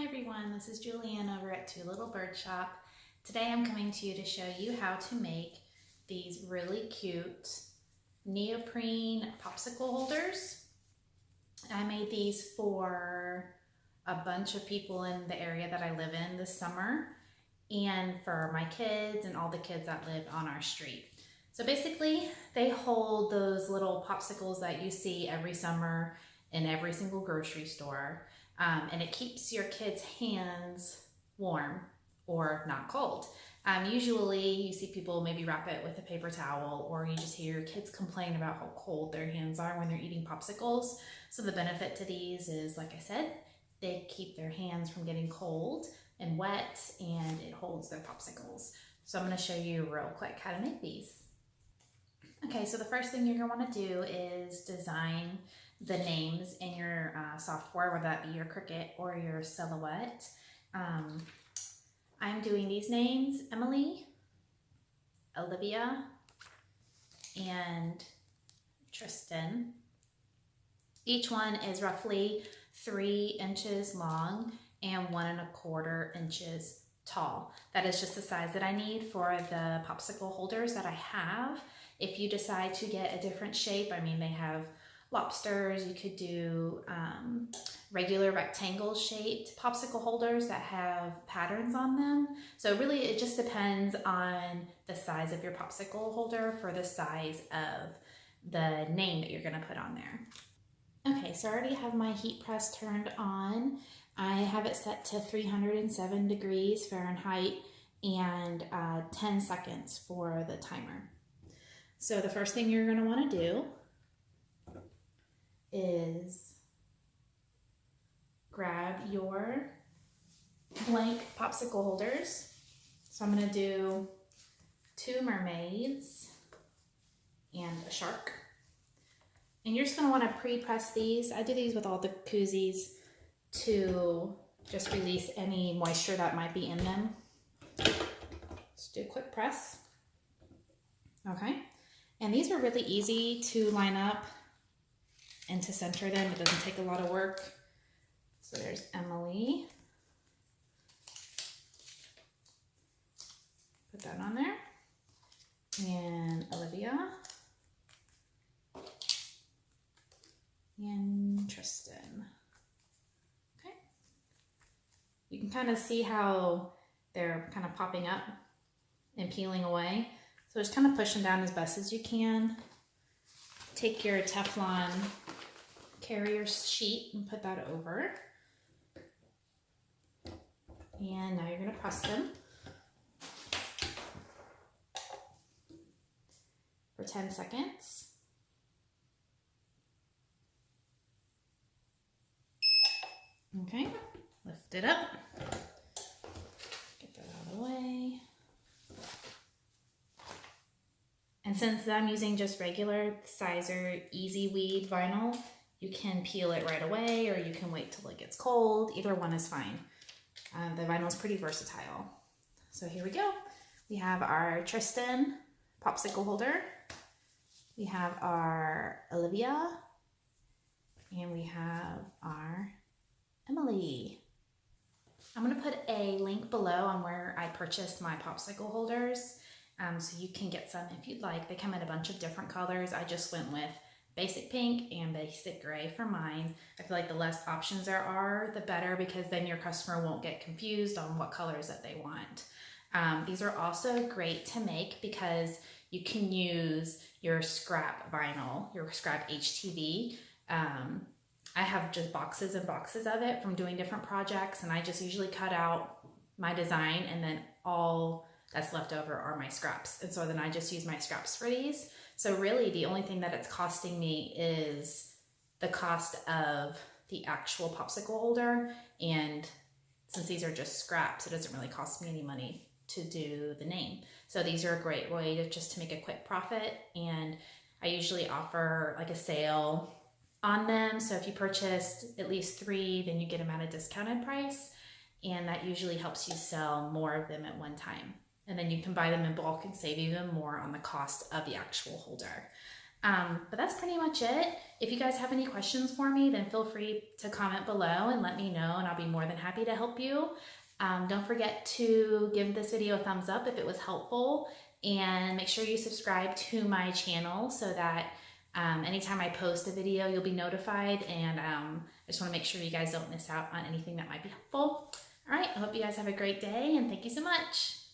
everyone, this is Julianne over at Two Little Bird Shop. Today I'm coming to you to show you how to make these really cute neoprene popsicle holders. I made these for a bunch of people in the area that I live in this summer and for my kids and all the kids that live on our street. So basically they hold those little popsicles that you see every summer in every single grocery store. And it keeps your kids' hands warm or not cold. Usually you see people maybe wrap it with a paper towel, or you just hear kids complain about how cold their hands are when they're eating popsicles. So the benefit to these is, like I said, they keep their hands from getting cold and wet, and it holds their popsicles. So I'm going to show you real quick how to make these. Okay, so the first thing you're going to want to do is design the names in your software, whether that be your Cricut or your Silhouette. I'm doing these names: Emily, Olivia, and Tristan. Each one is roughly 3 inches long and 1¼ inches tall. That is just the size that I need for the popsicle holders that I have. If you decide to get a different shape, I mean, they have lobsters, you could do regular rectangle shaped popsicle holders that have patterns on them. So really it just depends on the size of your popsicle holder for the size of the name that you're going to put on there. Okay, so I already have my heat press turned on. I have it set to 307 degrees Fahrenheit and 10 seconds for the timer. So the first thing you're going to want to do is grab your blank popsicle holders. So I'm going to do 2 mermaids and a shark. And you're just going to want to pre-press these. I do these with all the koozies to just release any moisture that might be in them. Just do a quick press. Okay. And these are really easy to line up and to center them. It doesn't take a lot of work. So there's Emily. Put that on there. And Olivia. And Tristan. Okay. You can kind of see how they're kind of popping up and peeling away. So just kind of push them down as best as you can. Take your Teflon carrier sheet and put that over. And now you're going to press them for 10 seconds. Okay, lift it up. Get that out of the way. And since I'm using just regular Sizer Easy Weed vinyl, you can peel it right away, or you can wait till it gets cold. Either one is fine. The vinyl is pretty versatile. So here we go. We have our Tristan popsicle holder. We have our Olivia. And we have our Emily. I'm going to put a link below on where I purchased my popsicle holders. So you can get some if you'd like. They come in a bunch of different colors. I just went with basic pink and basic gray for mine. I feel like the less options there are, the better, because then your customer won't get confused on what colors that they want. These are also great to make because you can use your scrap vinyl, your scrap HTV. I have just boxes and boxes of it from doing different projects, and I just usually cut out my design, and then all that's left over are my scraps. And so then I just use my scraps for these. So really the only thing that it's costing me is the cost of the actual popsicle holder. And since these are just scraps, it doesn't really cost me any money to do the name. So these are a great way to just make a quick profit. And I usually offer like a sale on them. So if you purchased at least 3, then you get them at a discounted price. And that usually helps you sell more of them at one time. And then you can buy them in bulk and save even more on the cost of the actual holder. But that's pretty much it. If you guys have any questions for me, then feel free to comment below and let me know, and I'll be more than happy to help you. Don't forget to give this video a thumbs up if it was helpful, and make sure you subscribe to my channel so that anytime I post a video, you'll be notified, and I just want to make sure you guys don't miss out on anything that might be helpful. All right, I hope you guys have a great day, and thank you so much.